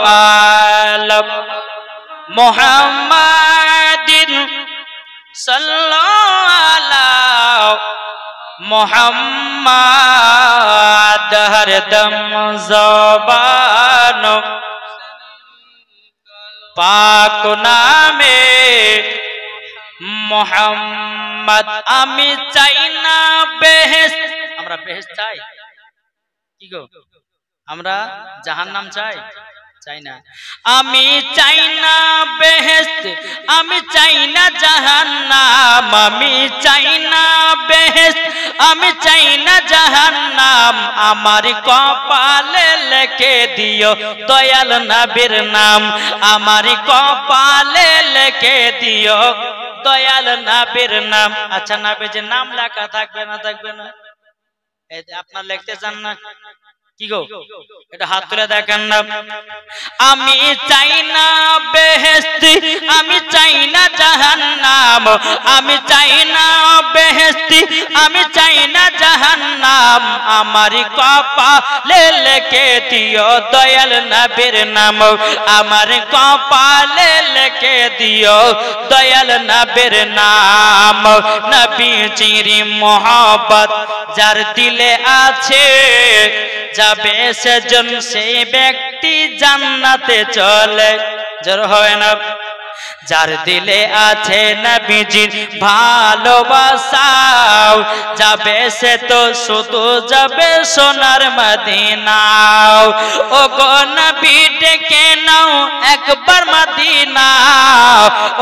আলা মুহাম্মাদিন সাল্লাল্লাহু মুহাম্মাদ হরদম জবান পাক নামে মুহাম্মদ। আমি চাই না বেহেশত, আমরা বেহেশত চাই কি গো? আমরা জাহান্নাম চাই? চাই না। আমি চাই না বেহেশত, আমি চাই না জাহান্নাম, আমি চাই না বেহেশত, আমি চাই না জাহান্নাম। আমার কপালে লিখে দিও দয়াল নবীর নাম, আমার কপালে লিখে দিও দয়াল নবীর নাম। আচ্ছা নবীর নাম লেখা থাকবে না? থাকবে না? এই যে আপনারা লিখতে চান না কি গো? এটা হাত তুলে দেখেন না। আমি চাই না বেহেশত, আমি চাই না জাহান্নাম, আমি চাই না বেহেশত, আমি চাই না জাহান্নাম। আমার কপালে লিখে দিও দয়াল নবীর নাম, আমার কপালে লিখে দিও দয়াল নবীর নাম। নবীজির মোহব্বত যার দিলে আছে, যাবে সেজন সেই ব্যক্তি জান্নাতে চলে। জোর হয় না? যার দিলে আছে নবীজির ভালোবাসা, যাবে সে তো শুধু যাবে সোনার মদিনা। ও গো নবী ডেকে নাও একবার মদিনা,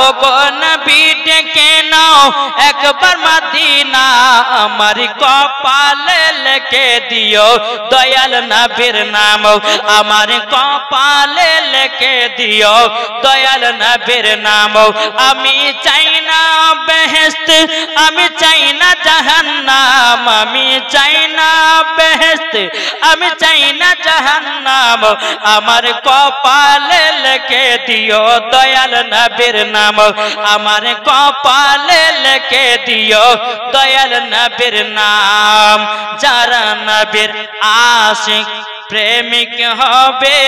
ও গো নবী ডেকে নাও একবার মদিনা। আমার কপালে লিখে দিও দয়াল নবীর নাম, আমার কপালে লিখে দিও দয়াল নবীর নাম। আমি চাই না বেহেশত, আমি চাই না জাহান্নাম, আমি চাই না বেহেশত, আমি চাই না জাহান্নাম। আমার কপালে লিখে দিও দয়াল নবীর নাম, আমার কপালে লিখে দিও দয়াল নবীর নাম। যারা নবীর আশিক প্রেমিক হবে,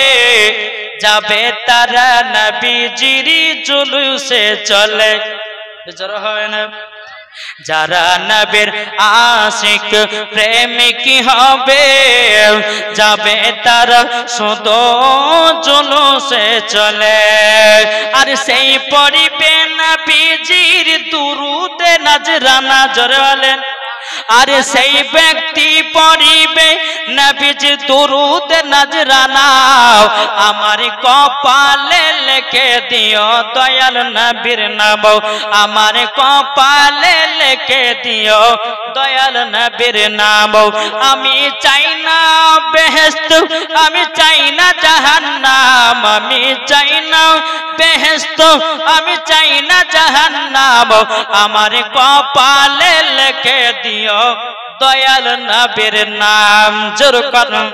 যাবে তারা নবীজির জুলুসে চলে। জোরে হয় না? যারা নবীর আশিক প্রেমিক হবে, যাবে তারা শুধু জুলুসে চলে। আর সেই পড়িবে নবীজির দুরুদে নজরানা। জোরে বলেন। আর সেই ব্যক্তি পড়িবে নবীজি দুরুদ নজরানা। আমার কপালে লিখে দিও দয়াল নবীর নাম, আমার কপালে লিখে দিও দয়াল নবীর নাম। আমি চাই না বেহেশত, আমি চাই না জাহান্নাম, আমি চাই না বেহেশত, আমি চাই না জাহান্নাম। আমার কপালে লিখে দিও দয়াল নবীর নাম। জোর করুন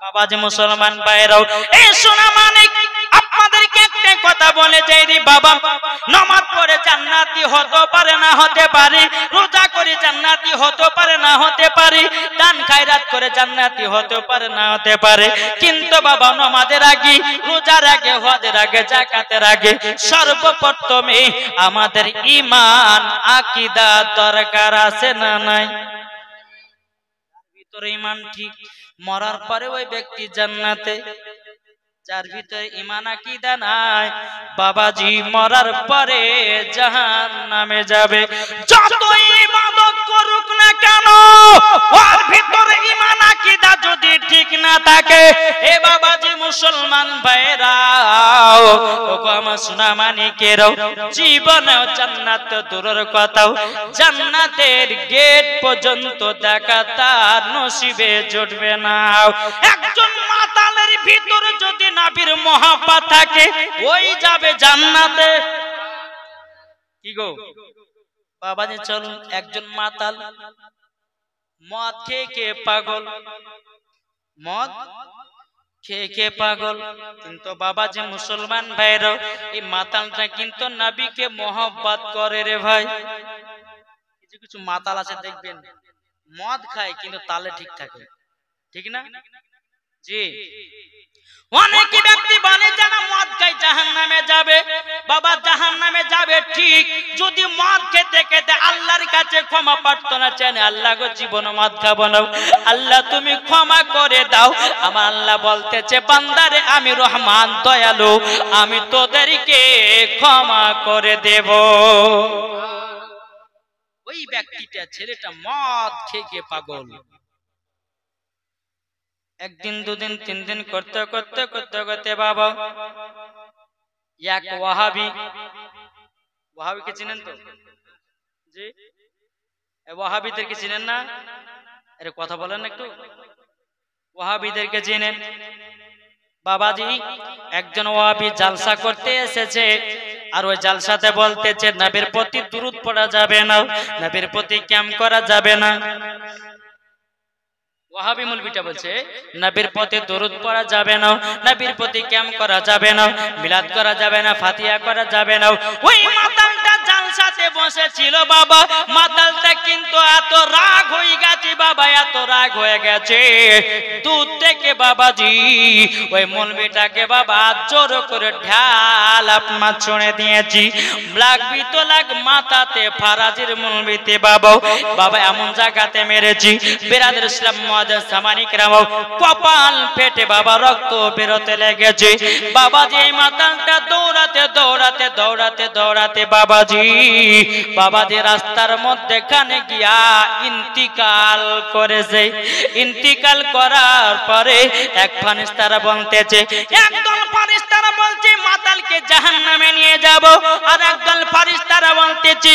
বাবা যে মুসলমান ভাইরাও, এই সোনা মানিক আপনাদেরকে একটা কথা বলে যাই রে বাবা, নামাজ পড়ে জান্নাতি হতে পারে না হতে পারে, রোজা করে জান্নাতি হতে পারে না হতে পারে, দান খায়রাত করে জান্নাতি হতে পারে না হতে পারে, কিন্তু বাবা নামাজের আগে, রোজার আগে, হজের আগে, যাকাতের আগে সর্বপ্রথমে আমাদের ঈমান আকীদা দরকার আছে না নাই? ভিতরে ঈমান ঠিক, মরার পরে ওই ব্যক্তি জান্নাতে। যার ভিতরে ঈমান আকীদা নাই বাবাজি মরার পরে জাহান্নামে যাবে। যতই ইবাদত করুক না কেন, ওর ভিতরে ঈমান আকীদা যদি ঠিক না থাকে, এ বাবাজি মুসলমান ভাইরা, ওগো আমার সোনা মানিকেরাও, জীবনেও জান্নাত দূরের কথাও জান্নাতের গেট পর্যন্ত দেখা তার নসিবে জুটবে না। একজন মাতালের ভিতরে যদি নবীর মহব্বত থাকে, ওই যাবে জান্নাতে। কি গো বাবাজি চলুন, একজন মাতাল মদ খেয়ে খেয়ে পাগল, মদ খেয়ে খেয়ে পাগল, কিন্তু বাবাজি মুসলমান ভাইরা, এই মাতালটা কিন্তু নবীকে মহব্বত করে রে ভাই। কিছু কিছু মাতাল আছে দেখবেন মদ খায় কিন্তু তালে ঠিক থাকে, ঠিক না? জি, অনেক ব্যক্তি বলে যারা মদ খায় জাহান্নামে যাবে। বাবা জাহান্নামে যাবে ঠিক, যদি মদ খেতে খেতে আল্লাহর কাছে ক্ষমা প্রার্থনা চান, আল্লাহ গো জীবন মদ খাবো না, আল্লাহ তুমি ক্ষমা করে দাও। আমার আল্লাহ বলতেছে বান্দারে আমি রহমান দয়ালু, আমি তোদেরকে ক্ষমা করে দেব। ওই ব্যক্তিটা ছেলেটা মদ খেয়ে পাগল, একদিন দুদিন তিন দিন করতে করতে করতে করতে বাবা এক ওয়াহাবিকে চিনেন তো? জি, ওয়াহাবিদেরকে চিনেন না? আরে কথা বলেন একটু। ওয়াহাবিদেরকে চিনেন? বাবাজি একজন ওয়াহাবি জালসা করতে এসেছে, আর ওই জালসাতে বলতেছে নবীর প্রতি দুরূদ পড়া যাবে না, নবীর প্রতি ক্যাম্প করা যাবে না। ওয়াহাবি মৌলবীটা বলছে নবীর প্রতি দরুদ পড়া যাবে না, নবীর প্রতি ক্যাম্প করা যাবে না, মিলাদ করা যাবে না, ফাতিহা করা যাবে না। ওই মাতালটা জালসাতে বসেছিল বাবা, মাতালটা কিন্তু এত রাগ হয়ে গেছে বাবা, এত রাগ হয়ে গেছে দূর থেকে বাবাজি ওই মৌলবীটাকে বাবা জোর করে ঢাল আপনা ছুঁড়ে দিয়েছি। লাগবি তো লাগ মাথাতে ফারাজির মৌলবীতে বাবা বাবা এমন জায়গাতে মেরেছি বেরাদের ইসলাম কপাল ফেটে বাবা রক্ত বেরোতে লেগেছে। বাবাজি এই মাতালটা দৌড়াতে দৌড়াতে দৌড়াতে দৌড়াতে বাবাজি রাস্তার মধ্যেখানে গিয়া ইন্তিকাল করেছে। ইন্তিকাল করার পরে এক ফারিস্তারা বলতেছে, একদল ফারিস্তারা বলছে মাতালকে জাহান্নামে নিয়ে যাব, আর একদল ফারিস্তারা বলতেছে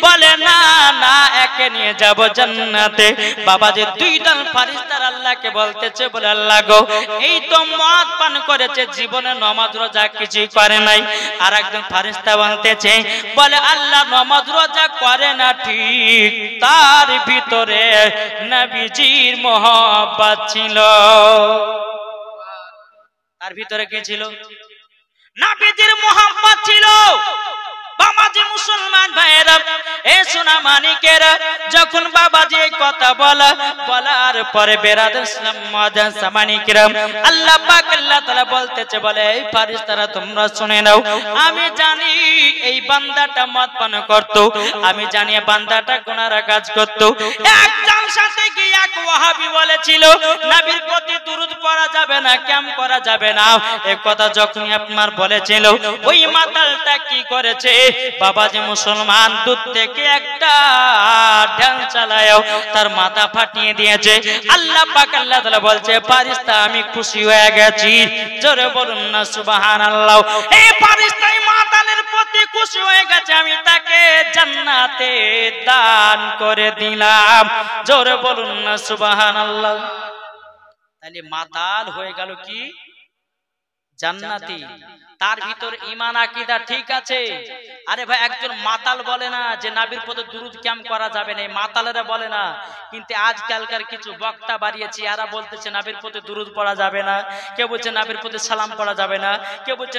বলে না না একে নিয়ে যাব জান্নাতে। বাবাজি দুই দল ফারিস্তার আল্লাহকে বলতেছে বলে আল্লাহ গো এই তো মদ পান করেছে, জীবনে নামাজ রোজা কিছুই করে নাই। আর একজন ফারিস্তা বলতেছে বলে আল্লাহ নামাজ রোজা করে না ঠিক, তার ভিতরে নবীজির মহব্বত ছিল। তার ভিতরে কি ছিল? নবীজির মহব্বত ছিল। বাবাজি মুসলমান ভাইয়েরা এ সোনা মানিকেরা, যখন বাবাজি এই কথা বলার পরে বেরাদর ইসলাম মুআজ্জাজ মানিকেরা আল্লাহ পাক আল্লাহ তাআলা বলতেছে বলে এই ফারিস্তারা তোমরা শুনে নাও, আমি জানি এই বান্দাটা মদ পান করত, আমি জানি বান্দাটা গুনার কাজ করত। একজন সাথে কি এক ওয়াহাবি বলেছিল নবীর প্রতি দুরূদ পড়া যাবে না, ক্যাম্প করা যাবে না। এই কথা যখন আপনার বলেছিল ওই মাতালটা কি করেছে বাবাজি মুসলমান, দূর থেকে একটা ঢাল চালায়ও তার মাথা ফাটিয়ে দিয়েছে। আল্লাহ পাক আল্লাহ তাআলা বলছে ফারিস্তা আমি খুশি হয়ে গেছি, জোরে বলুন না সুবহানাল্লাহ। এই ফারিস্তা মাতালের প্রতি খুশি হয়ে গেছে, আমি তাকে জান্নাতে দান করে দিলাম, জোরে বলুন না সুবহানাল্লাহ। তাহলে মাতাল হয়ে গেল কি জান্নাতি, তার ভিতর ঈমান আকীদা ঠিক আছে। আরে ভাই একজন মাতাল বলে না যে নবীর প্রতি দুরূদ ক্যাম্প করা যাবে না, মাতালেরা বলে না। কিন্তু আজকালকার কিছু বক্তা বাড়িয়েছে, এরা বলতেছে নবীর প্রতি দুরূদ পড়া যাবে না, কেউ বলছে নবীর প্রতি সালাম পড়া যাবে না, কেউ বলছে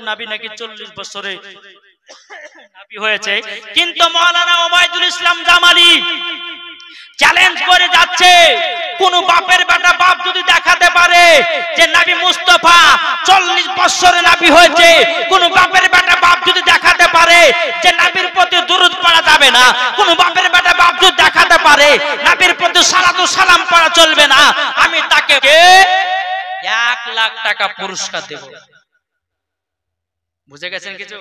নবী নাকি 40 বছরে নবী হয়েছে। কিন্তু মাওলানা ওবায়দুল ইসলাম জামালি চ্যালেঞ্জ করে যাচ্ছে, কোন বাপের বেটা বাপ যদি দেখাতে পারে যে নবী মুস্তাফা 40 বছরে নবী হয়েছে, কোন বাপের বেটা বাপ যদি দেখাতে পারে যে নবীর প্রতি দুরূদ পড়া যাবে না, কোন বাপের বেটা বাপ যদি দেখাতে পারে নবীর প্রতি সালাতু সালাম পড়া চলবে না, আমি তাকে 1 লাখ টাকা পুরস্কার দেব। বুঝে গেছেন কিছু?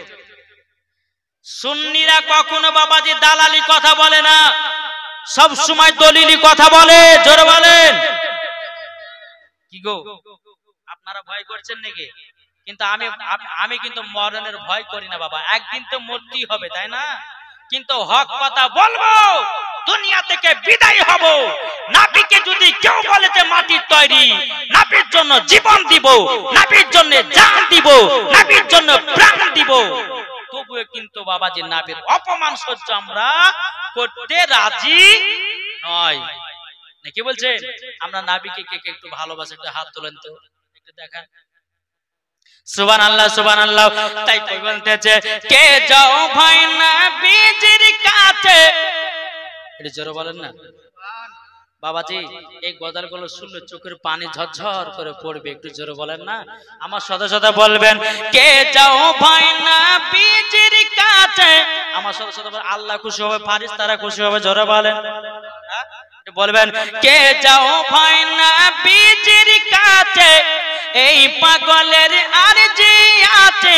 সুন্নিরা কখনো বাবাজি দালালি কথা বলে না, সব সময় দলিলি কথা বলে। জোরে বলেন কি গো, আপনারা ভয় করছেন নাকি? কিন্তু আমি কিন্তু মরণের ভয় করি না বাবা, একদিন তো মরতেই হবে তাই না? কিন্তু হক কথা বলবো, দুনিয়া থেকে বিদায় হব। নবীকে যদি কেউ বলে যে মাটির তৈরি, নবীর জন্য জীবন দিব, নবীর জন্য জান দিব, নবীর জন্য প্রাণ দিব, তবুও কিন্তু বাবাজি নবীর অপমান সহ্য আমরা করতে রাজি নয়। নাকি বলছেন? আমরা নবীকে কে কে একটু ভালোবাসে, একটু হাত তোলেন তো একটু দেখান। সুবহানাল্লাহ সুবহানাল্লাহ। তাই কই বলতেছে কে যাও ভাই নবীজির কাছে, এটা জোরে বলেন না বাবাজি এই গজলগুলো শুনলে চোখের পানি ঝরঝর করে পড়বে, একটু জোরে বলেন না, আমার সাথে সাথে বলবেন কে যাও ভাই না বীজির কাছে, আমার সাথে সাথে আল্লাহ খুশি হবে, ফারিস্তারা খুশি হবে, জোরে বলেন, বলবেন কে যাও ভাই না বীজির কাছে, এই পাগলের আরজি আছে,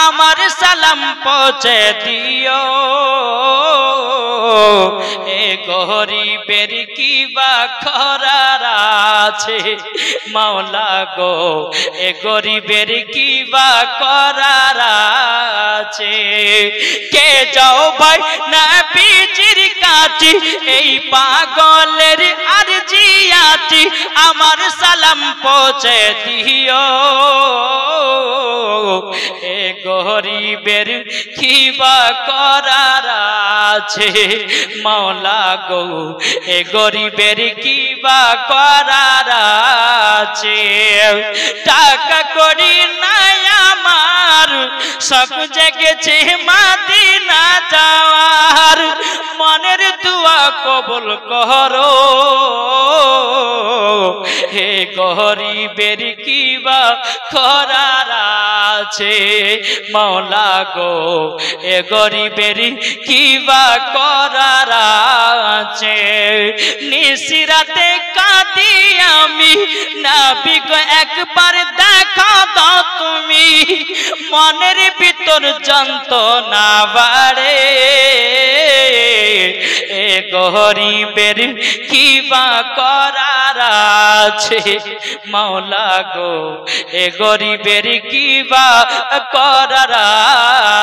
আমার সালাম পৌঁছে দিও, এ গরিবের কি বা করার আছে, মাওলা গো এ গরিবের কি বা করার আছে, কে যাও ভাই না বীজির কাছে, এই পাগলের আরজি আছে, আমার সালাম পৌঁছে দিও, এ গরিবের কি বা করার আছে, মাওলা গো এ গরিবের কি বা করার আছে, টাকা করি নাই আমার শখ জেগেছে মদিনা যাওয়ার, মনের দুয়া কবুল করো, হে গরিবের কি বা করার আছে, মাওলা গো এ গরিবের কি বা করার আছে, নিশিরাতে কাঁদি আমি নবী গো একবার দেখা দাও তুমি, মনের ভিতর যন্ত্রণা বাড়ে, এ গরিবের কি বা করার আছে, মাওলা গো এ গরিবের কি বা করার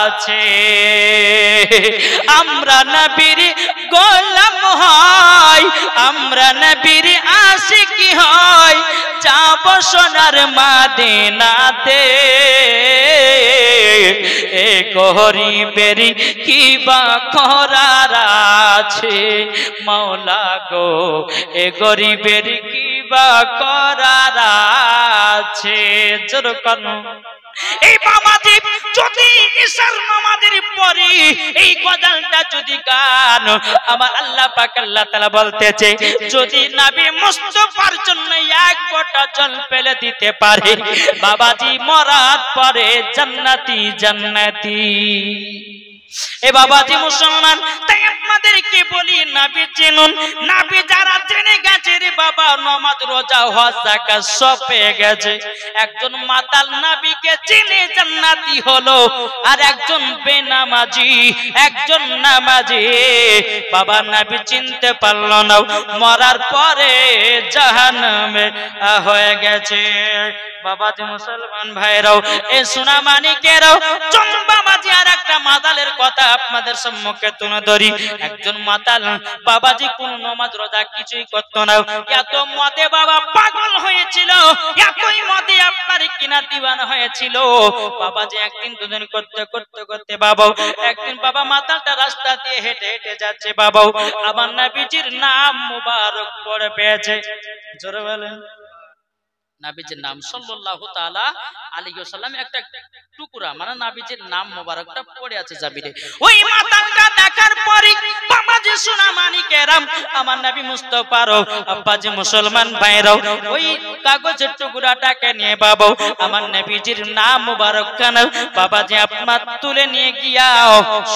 আছে, আমরা নবীর গোলাম হয়, আমরা নবীর আশিকি হয়, যাব সোনার মদিনাতে, এ গরিবের কি বা করার আছে, মাওলা গো এ গরিবের কি বা করার আছে, জোর করো। এই বাবাজি যদি ঈশার নামাজের পরে এই গজলটা যদি গান, আমার আল্লাহ পাক আল্লাহ তাআলা বলতেছে যদি নবী মুস্তাফার জন্য এক ফোঁটা জল ফেলে দিতে পারে, বাবাজি মরার পরে জান্নাতি জান্নাতি। এ বাবাজি মুসলমান, তাই আপনাদেরকে বলি নবী চিনুন, নবী যারা জেনে গেছে রে বাবা নামাজ রোজা হজ যাকাত সব পেয়ে গেছে, একজন মাতাল নবীকে চিনে জান্নাতি হলো, আর একজন বেনামাজি একজন নামাজি বাবা নবী চিনতে পারলো না, মরার পরে জাহান্নামে হয়ে গেছে। বাবাজি মুসলমান ভাইরাও এ সোনা মানিকেরাও চল বাবাজি আর একটা মাতালের কথা আপনাদের সম্মুখে তুলে ধরি। একজন মাতাল বাবাজি কোন নামাজ রোজা কিছুই করতো না, এত মদে বাবা পাগল হয়েছিল, এতই মদে আপনার কিনা দিওয়ানা হয়েছিল। বাবাজি একদিন দুদিন করতে করতে করতে বাবা একদিন বাবা মাতালটা রাস্তা দিয়ে হেঁটে হেঁটে যাচ্ছে, বাবা আমার নবীজির নাম মুবারক পড়ে পেয়েছে, জোরে বলেন নবীজির নাম সাল্লাল্লাহু তাআলা আলাইহি ওয়াসাল্লাম একটা টুকরা মানে নবীজির নাম মোবারকটা পড়ে আছে জাবিরে। ওই মাতালটা দেখার পরে বাবাজি সোনা মানিকেরাম আমার নবী মুস্তাফার আব্বাজি মুসলমান ভাইরাও ওই কাগজের টুকরাটাকে নিয়ে বাবা আমার নবীজির নাম মোবারক খানা বাবাজি আপনার তুলে নিয়ে গিয়া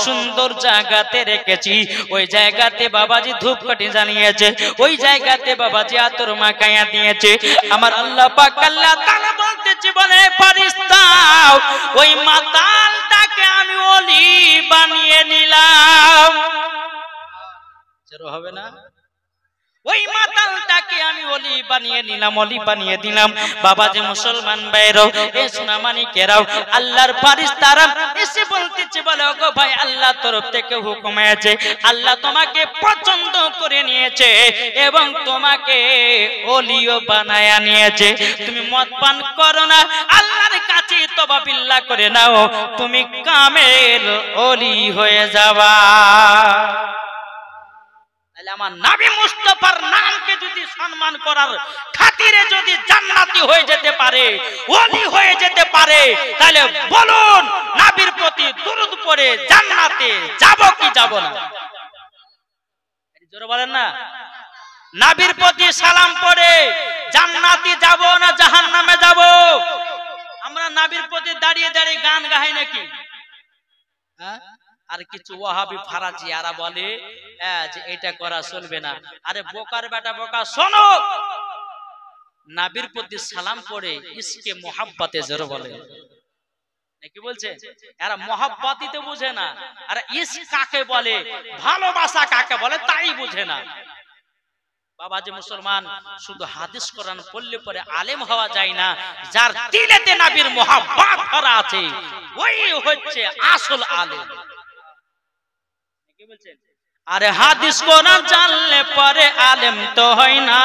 সুন্দর জায়গাতে রেখেছি, ওই জায়গাতে বাবাজি ধূপকাঠি জ্বালিয়েছে, ওই জায়গাতে বাবাজি আতর মাখাইয়া দিয়েছে। আমার আল্লাহ পাক আল্লাহ তাআলা বলতেছে বলে ফেরেশতা ওই মাতালটাকে আমি ওলি বানিয়ে নিলাম, জোরে হবে না, ওই মাতালটাকে আমি ওলি বানিয়ে নিলাম, ওলি বানিয়ে দিলাম। বাবাজি মুসলমান ভাইরাও এ সোনা মানিকেরাও আল্লাহর ফেরেশতারা এসে বলতেছে বলে ওগো ভাই আল্লাহর তরফ থেকে হুকুম আছে, আল্লাহ তোমাকে পছন্দ করে নিয়েছে এবং তোমাকে ওলিও বানায়া নিয়েছে, তুমি মদ পান করো না, আল্লাহর কাছে তওবা বিল্লাহ করে নাও, তুমি কামেল ওলি হয়ে যাবা। আমার নবী মুস্তাফার নামকে যদি সম্মান করার খাতিরে যদি জান্নাতি হয়ে যেতে পারে, ওলি হয়ে যেতে পারে, তাহলে বলুন নবীর প্রতি দুরূদ পড়ে জান্নাতে যাব কি যাব না? জোরে বলেন না। নবীর প্রতি সালাম পড়ে জান্নাতি যাব না জাহান্নামে যাব? আমরা নবীর প্রতি দাঁড়িয়ে দাঁড়িয়ে গান গাই নাকি? আর কিছু ওয়াহাবি ফারাজিয়ারা বলে যে এটা করা চলবে না। আরে বোকার বেটা বোকা, শোনো, নবীর প্রতি সালাম পড়ে ইসকে মোহাব্বতে জোর বলে কি বলছে? এরা মোহাব্বতই তো বুঝে না, আর ইশক কাকে বলে, ভালোবাসা কাকে বলে তাই বুঝে না। বাবাজি মুসলমান, শুধু হাদিস কোরআন পড়লে পরে আলেম হওয়া যায় না। যার দিলেতে নবীর মোহাব্বত ভরা আছে ওই হচ্ছে আসল আলেম। কি বলছেন? আরে হাদিস কোরআন জানলে পরে আলেম তো হয় না,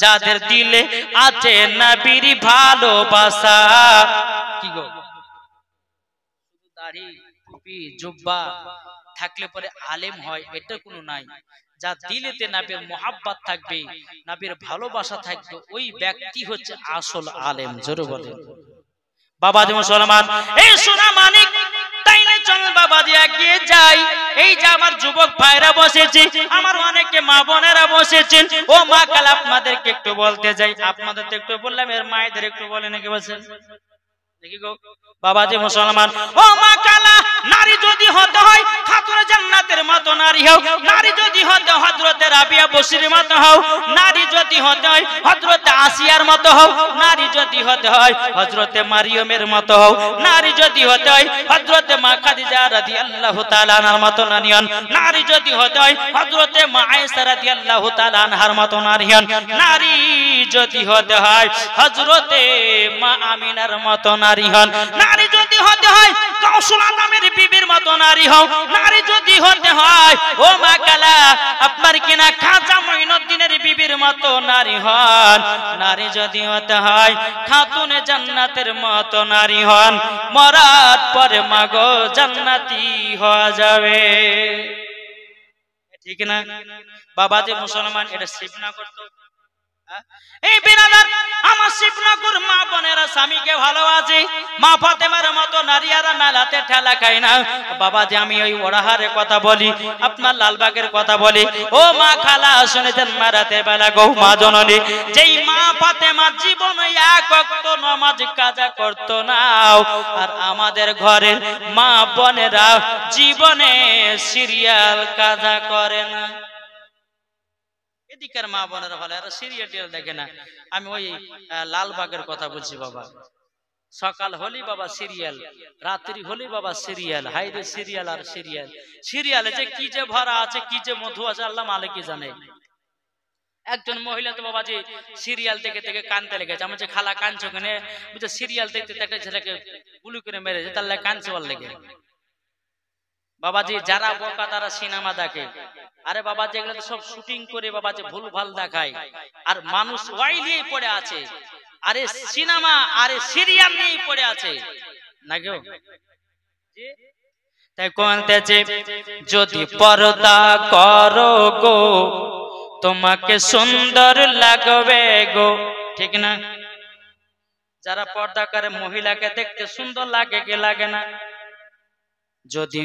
যাদের দিলে আছে নবীর ভালোবাসা। কি গো, দাড়ি টুপি জুব্বা থাকলে পরে আলেম হয় এটা কোনো নাই। যা দিলেতে নবীর মোহাব্বত থাকবে, নবীর ভালোবাসা থাকবে, ওই ব্যক্তি হচ্ছে আসল আলেম। জোরে বলেন বাবাজি মুসলমান। এই সোনা মানিক, তাইলে চল বাবাজি এগিয়ে যাই। এই যে আমার যুবক ভাইরা বসেছে, আমার অনেকে মা বোনেরা বসেছেন, ও মা কাল আপনাদেরকে একটু বলতে যাই। আপনাদের তো একটু বললাম, এর মায়েদের একটু বলে নাকি বলছেন? দেখি গো বাবাজি মুসলমান, ও মা কালা, নারী যদি হতে হয় খাতুনে জান্নাতের মতো নারী হও, নারী যদি হতে হযরতে রাবিয়া বসরির মতো হও, নারী যদি হতে হয় হযরতে আসিয়ার মতো হও, নারী যদি হতে হয় হযরতে মারিয়মের মতো হও, নারী যদি হতে হয় হযরতে মা খাদিজা রাদিয়াল্লাহু তাআলা আনহার মতো নারী হন, নারী যদি হতে হয় হযরতে মা আয়েশা রাদিয়াল্লাহু তাআলা আনহার মতো নারী হন, নারী যদি হতে হয় হযরতে মা আমিনার মতো নারী হন, নারী যদি হতে হয় গাউসুল আজমের বিবির মতো নারী হও, নারী যদি হতে হয় ও মা কালা আপনার কিনা খাজা মঈনুদ্দিনের বিবির মতো নারী হন, নারী যদি হতে হয় খাতুনে জান্নাতের মতো নারী হন, মরার পরে মাগো জান্নাতি হওয়া যাবে। ঠিক না বাবাজি মুসলমান? এটা শিবনা করতো। এই বিরাদার, আমার শিবনগর মা বোনেরা স্বামীকে ভালোবাসে, মা ফাতেমার মতো নারীরা মেলাতে ঠেলা খায় না। বাবাজি আমি ওই ওড়াহারের কথা বলি, আপনার লালবাগের কথা বলি। ও মা খালা শুনেছেন, মারাতে বেলা গো মা জননী, যেই মা ফাতেমা জীবনে এক ওয়াক্ত নামাজ কাজা করতো না, আর আমাদের ঘরের মা বোনেরা জীবনে সিরিয়াল কাজা করে না। এদিকের মা বোনেরা ভালো, আর সিরিয়াল দেখে না। আমি ওই লালবাগের কথা বলছি বাবা। সকাল হলি বাবা সিরিয়াল, রাত্রি হলি বাবা সিরিয়াল, হাইরে সিরিয়াল আর সিরিয়াল। সিরিয়ালে যে কি যে ভরা আছে, কি যে মধু আছে আল্লাহ মালিকই জানে। একজন মহিলা তো বাবাজি সিরিয়াল দেখে দেখে কানতে লেগেছে। আমি যে খালা কানছো কেনে, বুঝছো সিরিয়াল দেখতে একটা ছেলেকে গুলি করে মেরেছে, তার লাগে কানছে বল লেগে। বাবাজি যারা বোকা তারা সিনেমা দেখে। আরে বাবাজি এগুলো তো সব শুটিং করে বাবাজি ভুল ভাল দেখায়, আর মানুষ ওয়াই নিয়ে পড়ে আছে। আরে সিনেমা আরে সিরিয়াল নিয়ে পড়ে আছে না গো। তাই কোনতেছে যদি পর্দা করো গো তোমাকে সুন্দর লাগবে গো, ঠিক না? যারা পর্দা করে মহিলাকে দেখতে সুন্দর লাগে কি লাগে না? যদি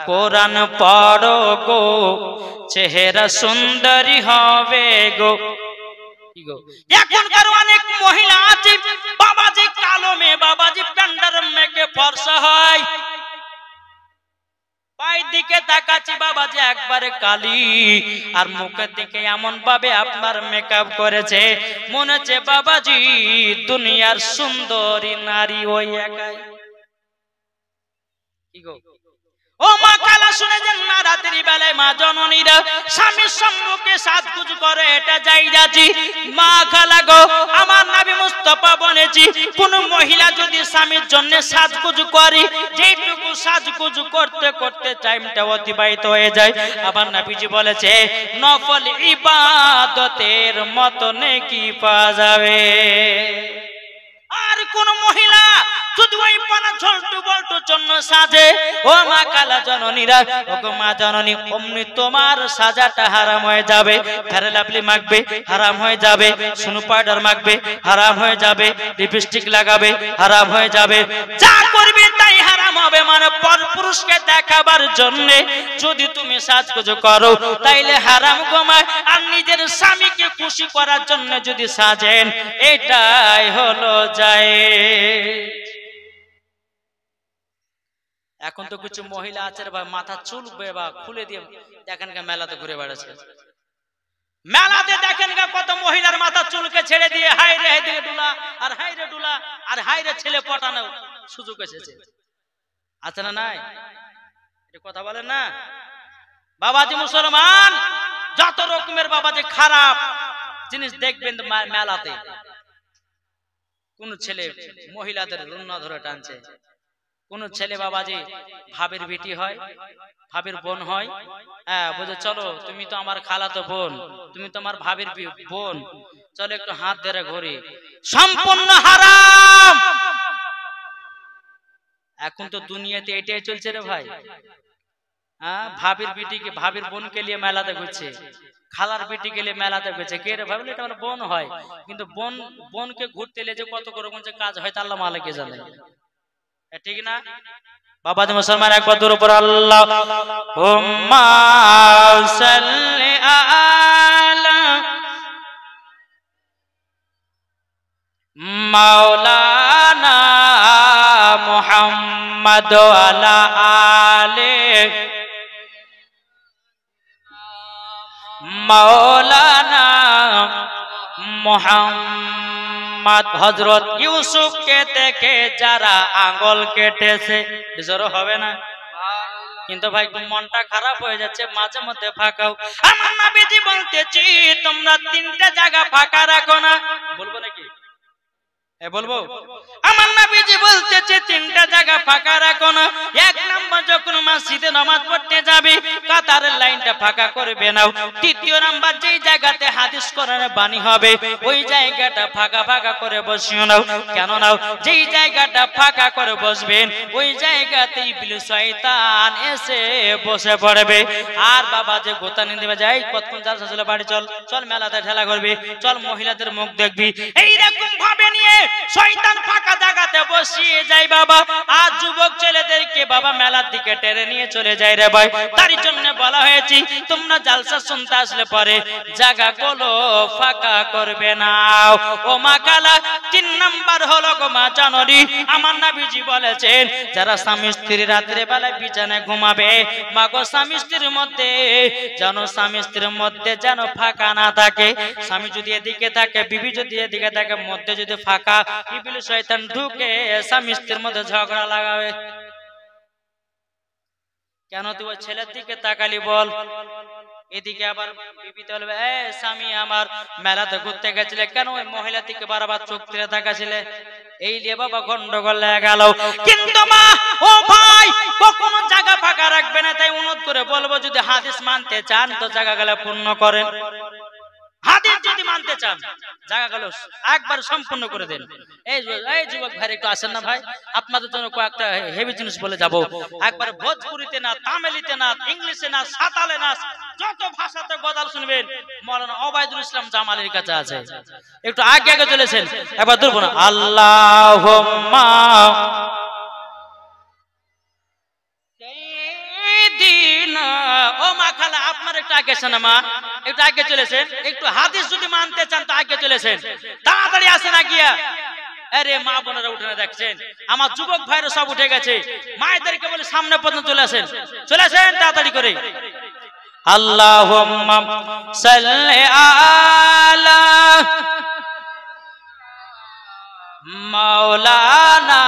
কোরআন পড়ো গো চেহারা সুন্দরী হবে গো। এখনকার অনেক মহিলা আছে বাবাজি কালো মেয়ে, বাবাজি প্যান্ডার মেয়েকে ফর্সা হয়, পায়ের দিকে তাকাচ্ছি বাবাজি একবারে কালি, আর মুখের দিকে এমন ভাবে আপনার মেকআপ করেছে মনে হচ্ছে বাবাজি দুনিয়ার সুন্দরী নারী ওই একাই। কি গো ও মা কালা শুনেছেন না, রাত্রি বেলায় মা জননীরা স্বামীর সম্মুখে সাজগুজ করে, এটা যাইরাছি মা খালা গো। আমার নবী মুস্তাফা বলেছি কোন মহিলা যদি স্বামীর জন্য সাজগুজ করে, যেটুকু সাজগুজ করতে করতে টাইমটা অতিবাহিত হয়ে যায়, আবার নবীজি বলেছে নফল ইবাদতের মত নেকি পাওয়া যাবে। আর কোন মহিলা যদি ওই পানা ঝলটু বল্টু জন্য সাজে, ও মা কালা জননীরা, ও গো মা জননী, অমনি তোমার সাজাটা হারাম হয়ে যাবে। ফেয়ার লাভলি মাখবে হারাম হয়ে যাবে, সুনু পাউডার মাখবে হারাম হয়ে যাবে, লিপস্টিক লাগাবে হারাম হয়ে যাবে, যা করবে তাই হারাম হবে। মানে পরপুরুষ পুরুষকে দেখাবার জন্য যদি তুমি সাজগোজ করো তাইলে হারাম কামাই, আর নিজের স্বামীকে খুশি করার জন্য যদি সাজেন এটাই হলো জায়েজ। এখন তো কিছু মহিলা আছে বা মাথা চুল বা খুলে দিয়ে দেখেন মেলাতে ঘুরে বেড়াচ্ছে, মেলাতে দেখেন কত মহিলার মাথা চুলকে ছেড়ে দিয়ে হাই রে হাই দিকে ডুলা আর হাই রে ডুলা আর হাই রে ছেলে পটানো সুযোগ এসেছে, আছে না নাই? এটা কথা বলেন না বাবাজি। মুসলমান যত রকমের বাবাজি খারাপ জিনিস দেখবেন মেলাতে, কোন ছেলে মহিলাদের রুন্না ধরে টানছে, কোন ছেলে বাবাজি ভাবের বেটি হয়, ভাবের বোন হয়, হ্যাঁ বলছে চলো তুমি তো আমার খালাতো বোন, তুমি তো আমার ভাবের বোন, চলো একটু হাত ধরে ঘুরি, সম্পূর্ণ হারাম। এখন তো দুনিয়াতে এটাই চলছে রে ভাই। হ্যাঁ, ভাবির বেটিকে ভাবির বোনকে নিয়ে মেলাতে ঘুরছে, খালার বেটিকে নিয়ে মেলাতে ঘুরছে, কে রে ভাবলে এটা আমার বোন হয়, কিন্তু বোনকে ঘুরতে এলে যে কত রকম যে কাজ হয় তা আল্লাহ মালিককে জানে, ঠিক না বাবাজি? মুসলমান একবার দূর উপর আল্লাহুম্মা সাল্লি আলা মাওলানা মুহাম্মদ আলা আলে মাওলানা মুহাম্মদ। হযরত ইউসুফকে দেখে যারা আঙ্গুল কেটেছে, জোর হবে না? কিন্তু ভাই মনটা খারাপ হয়ে যাচ্ছে, মাঝে মধ্যে ফাঁকাও। আমার নবীজি বলতেছি তোমরা তিনটা জায়গা ফাঁকা রাখো না, বলবো নাকি? বলবো। আমার নবীজি বলতেছে তিনটা জায়গা ফাঁকা রাখো না। এক নাম্বার যখন মসজিদে নামাজ পড়তে যাবে কাতারের লাইনটা ফাঁকা করবে নাও। দ্বিতীয় নাম্বার যেই জায়গাতে হাদিস কোরআনের বাণী হবে ওই জায়গাটা ফাঁকা ফাঁকা করে বসিও নাও। কেন নাও? যেই জায়গাটা ফাঁকা করে বসবেন ওই জায়গাতে ইবলিস শয়তান এসে বসে পড়বে। আর বাবা যে গোতানি দেবে যাই কতক্ষণ জালসা চলে বাড়ি চল, চল মেলাতে ঠেলা করবি, চল মহিলাদের মুখ দেখবি, এইরকম ভাবে নিয়ে শয়তান ফাঁকা জায়গাতে বসিয়ে যায় বাবা। আর যুবক ছেলেদেরকে বাবা মেলার দিকে টেনে নিয়ে চলে যায় রে ভাই। তার জন্য বলা হয়েছে তোমরা জালসা শুনতে আসলে পরে জায়গাগুলো ফাঁকা করবে না। ও মা কালা, তিন নাম্বার হলো গো মা জানরি, আমার নবীজি বলেছেন যারা স্বামী স্ত্রী রাত্রে বেলায় বিছানায় ঘুমাবে মা গো স্বামী স্ত্রীর মধ্যে যেন ফাঁকা না থাকে। স্বামী যদি এদিকে থাকে, বিবি যদি এদিকে থাকে, মধ্যে যদি ফাঁকা, ইবলিস শয়তান ঢুকে স্বামী স্ত্রীর মধ্যে ঝগড়া লাগাবে। কেন তুই ওই ছেলের দিকে তাকালি বল? এদিকে আবার বিবিতে বলবে এ স্বামী আমার মেলাতে ঘুরতে গেছিলে, কেন ওই মহিলা দিকে বারবার চোখ তুলে তাকাছিলে? এই নিয়ে বাবা গন্ডগোল লেগে গেল। কিন্তু মা ও ভাই কখনো জায়গা ফাঁকা রাখবে না। তাই অনুরোধ করে বলবো যদি হাদিস মানতে চান তো জায়গাগুলো পূর্ণ করেন। হাদিস যদি মানতে চান জায়গাগুলো একবার সম্পূর্ণ করে দেন। এই যুবক ভাই একটু আসেন না ভাই, আপনাদের জন্য কয়েকটা হেভি জিনিস বলে যাব। একবার ভোজপুরিতে না, তামিলিতে না, ইংলিশে না, সাঁওতালে না, যত ভাষাতে গজল শুনবেন মাওলানা ওবায়দুল ইসলাম জামালের কাছে আছে। একটু আগে আগে চলেছেন, একবার দূর না আল্লাহুম্মা ও মা খালা আপনার একটু আগে শোনা মা, একটু আগে চলেছেন। একটু হাদিস যদি মানতে চান তো আগে চলেছেন, তাড়াতাড়ি আসেন আগিয়া। আরে মা বোনেরা উঠে না দেখছেন, আমার যুবক ভাইরা সব উঠে গেছে, মায়েদেরকে বলে সামনে পর্যন্ত চলে আসেন, চলে আসেন তাড়াতাড়ি করে। আল্লাহুম্মা সাল্লি আলা মাওলানা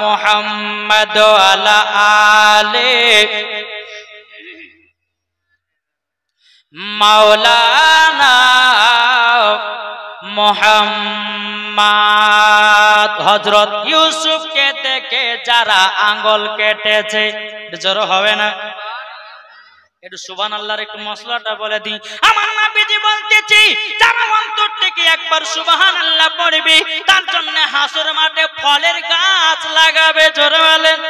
মুহাম্মদ আলা আলে মাওলানা মুহাম্মদ। হযরত ইউসুফকে দেখে যারা আঙ্গুল কেটেছে, জোর হবে না? একটু সুবহানাল্লাহর একটু মশলাটা বলে দিই। আমার নবীজি বলতেছি যারা অন্তর থেকে একবার সুবহানাল্লাহ পড়বে তার জন্য হাসর মাঠে ফলের গাছ লাগাবে। জোরে বলেন।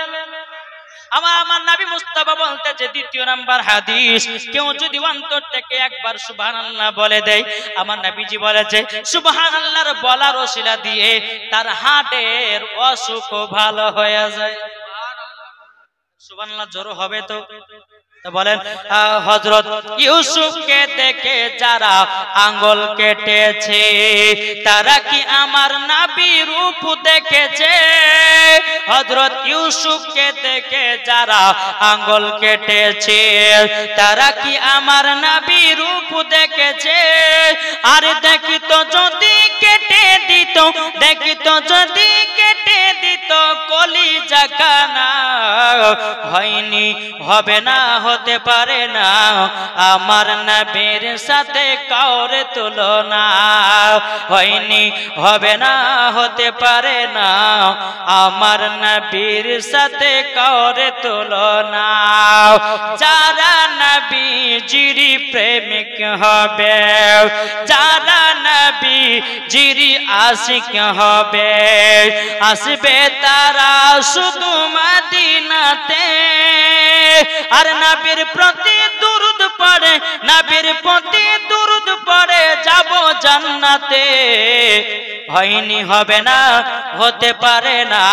আমার নবী মুস্তাফা বলতেছে দ্বিতীয় নাম্বার হাদিস, কেউ যদি অন্তর থেকে একবার সুবহানাল্লাহ বলে দেয়, আমার নবীজি বলেছে সুবহানাল্লাহর বলার ওসিলা দিয়ে তার হার্টের অসুখ ভালো হয়ে যায়। সুবহানাল্লাহ জোরে হবে তো বলেন হযরত ইউসুফকে দেখে যারা আঙ্গুল কেটেছে তারা কি আমার নবী রূপ দেখেছে হযরত ইউসুফকে দেখে যারা আঙ্গুল কেটেছে তারা কি আমার নবী রূপ দেখেছে আর দেখিত যদি কেটে দিত দেখিত যদি কেটে দিত কলিজা কানা হয়নি হবে না হতে পারে না আমার নবীর সাথে কাউরে তুলনা হয়নি হবে না হতে পারে না আমার নবীর সাথে কাউরে তুলনা যারা নবীজির প্রেমিক হবে যারা নবীজির আশিক হবে আসবে তারা শুধু মদিনাতে আর নবীর প্রতি দুরূদ পড়ে নবীর প্রতি দুরূদ পড়ে যাব জান্নাতে হয়নি হবে না হতে পারে না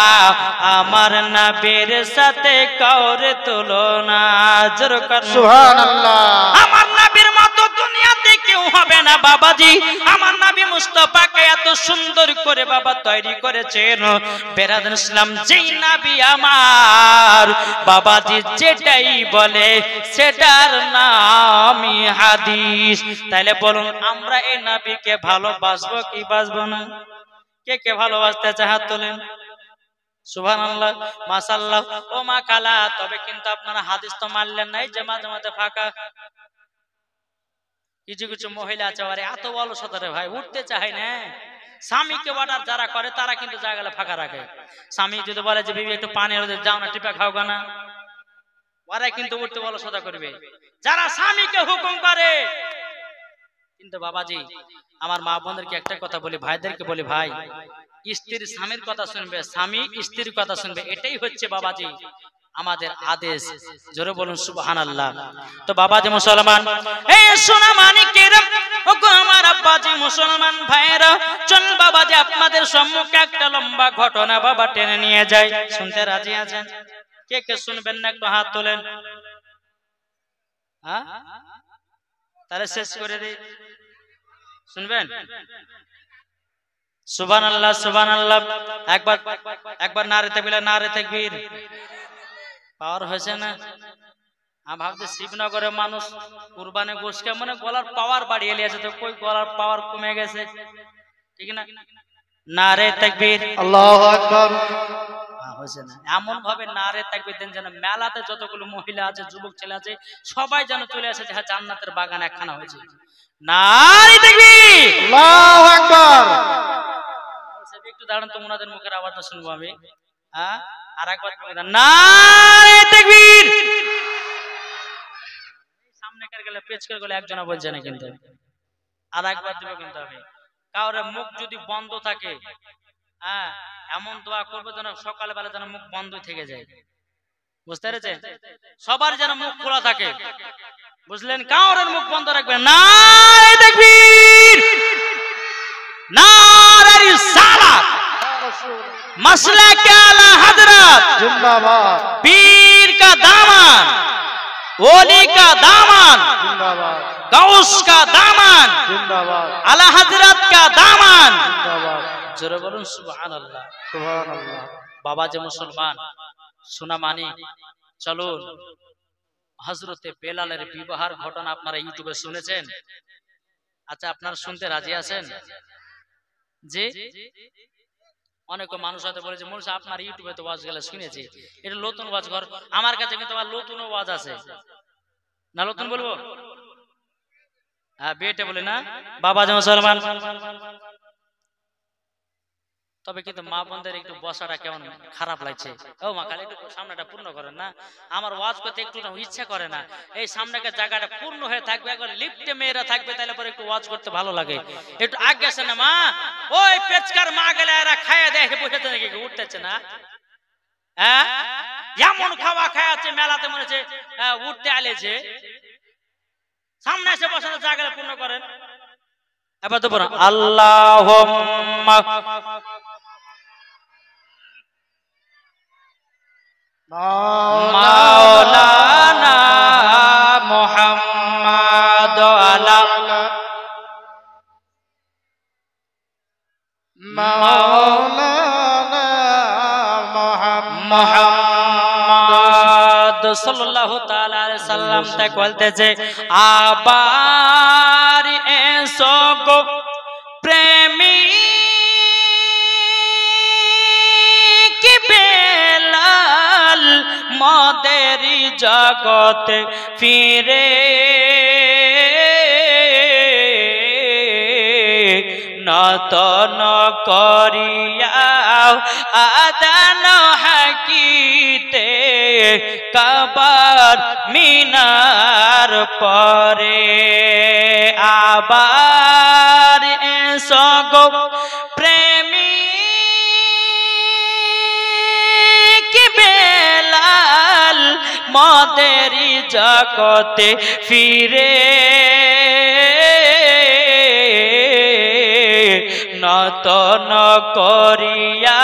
আমার নবীর সাথে কাউরে তুলনা জোরে সুবহানাল্লাহ আমার নবীর মতো দুনিয়াতে কেউ হবে না বাবাজি আমার নবী মুস্তাফাকে এত সুন্দর করে বাবা তৈরি করেছেন বেরাদার ইসলাম যেই নবী আমার বাবাজি যেটাই বলে সেটার নামই হাদিস তাহলে বলুন আমরা এই নবীকে ভালোবাসবো কি বাসবো না কে কে ভালোবাসতে চায় হাত তোলেন সুবহানাল্লাহ মাশাআল্লাহ ও মা কালা তবে কিন্তু আপনারা হাদিস তো মানলেন না যে মাঝে মাঝে ফাঁকা কিছু কিছু মহিলা আছে আরে এত অলসতা রে ভাই উঠতে চায় না স্বামীকে অর্ডার যারা করে তারা কিন্তু জায়গায় ফাঁকা রাখে স্বামী যদি বলে যে বিবি একটু পানি হলে যাও না টিপা খাও না ওরা কিন্তু উঠতে অলসতা করবে যারা স্বামীকে হুকুম করে কিন্তু বাবাজি আমার মা বোনদেরকে একটা কথা বলি ভাইদেরকে বলি ভাই স্ত্রীর স্বামীর কথা শুনবে স্বামী স্ত্রীর কথা শুনবে এটাই হচ্ছে বাবাজি আমাদের আদেশ জোরে বলুন সুবহানাল্লাহ তো বাবাজি মুসলমান এই সোনা মানিকেরা ওগো আমার আব্বাজি মুসলমান ভাইরা চল বাবাজি আপনাদের সম্মুখে একটা লম্বা ঘটনা বাবা টেনে নিয়ে যায় শুনতে রাজি আছেন কে কে শুনবেন না একটু হাত তোলেন হ্যাঁ তাহলে শেষ করে দিই শুনবেন সুবহানাল্লাহ সুবহানাল্লাহ একবার একবার নারে তাকবীর নারে তাকবীর পাওয়ার হয়েছে না আমি ভাবছি শিবনগরের মানুষ কুরবানি গোশকে মানে গলার পাওয়ার বাড়িয়ে লিয়েছে তো কই গলার পাওয়ার কমে গেছে ঠিক না নারে তাকবীর আল্লাহু আকবার হয়েছে না এমন ভাবে নারে তাকবীর দেন যেন মেলাতে যতগুলো মহিলা আছে যুবক ছেলে আছে সবাই যেন চলে আসে যে জান্নাতের বাগান একখানা হয়েছে নারে তাকবীর আল্লাহু আকবার একটু দাঁড়ান তো ওনাদের মুখের আওয়াজটা শুনবো আমি হ্যাঁ আর একবার নারে তাকবীর সামনে কার গেলে পেছ করে গেলে একজনা বলছে না কিন্তু আর একবার দেব কিন্তু আমি কাউরে মুখ যদি বন্ধ থাকে হ্যাঁ এমন দোয়া করবে যেন সকাল বেলা যেন মুখ বন্ধ থেকে যায় বুঝতে পেরেছেন সবার যেন মুখ খোলা থাকে বুঝলেন কাউরে মুখ বন্ধ রাখবেন নারে তাকবীর নারে রিসালাত मसलक आला हजरत जिंदाबाद पीर का दामन ओली का दामन जिंदाबाद गौस का दामन जिंदाबाद आला हजरत का दामन जिंदाबाद जरा बोलूं सुभान अल्लाह बाबा जी मुसलमान सुना मानी चलो हजरते बेलालेर विवाहर घटना আপনারা ইউটিউবে শুনেছেন আচ্ছা আপনারা শুনতে রাজি আছেন জি অনেক মানুষ হতে বলে যে মুর্শিদ আপনার ইউটিউবে তো ওয়াজ গেলে শুনেছি এটা নতুন ওয়াজ ঘর আমার কাছে কিন্তু আবার নতুন ওয়াজ আছে না নতুন বলবো হ্যাঁ বেটে বলে না বাবা যে মুসলমান তবে কিন্তু মা বোনদের একটু বসাটা কেমন খারাপ লাগছে ও মা খালি একটু সামনেটা পূর্ণ করেন না আমার ওয়াজ করতে একটু ইচ্ছা করে না এই সামনেকার জায়গাটা পূর্ণ হয়ে থাকবে একবার লিফটে মেয়েরা থাকবে তাহলে পরে একটু ওয়াজ করতে ভালো লাগে একটু আগে আসে না মা ওই পেচকার মা গেলে এরা খাইয়া দেয় বসেছে নাকি উঠতেছে না হ্যাঁ এমন খাওয়া খাওয়াচ্ছে মেলাতে মনে হচ্ছে উঠতে আলেছে সামনে এসে বসানোর জায়গাটা পূর্ণ করেন এবার তো বলুন আল্লাহুম্মা মা মুহাম্মদ সাল্লাল্লাহু তাআলা আলাইহি সাল্লাম তাই বলতেছে আবার এসো গো প্রেমী কি বেলাল মদেরি জগতে ফিরে নতন করিয়াও আদান হাকিতে কাবার মিনার পরে আবার এসো গো প্রেমী কি বেলাল মদেরি জগতে ফিরে নতন করিয়া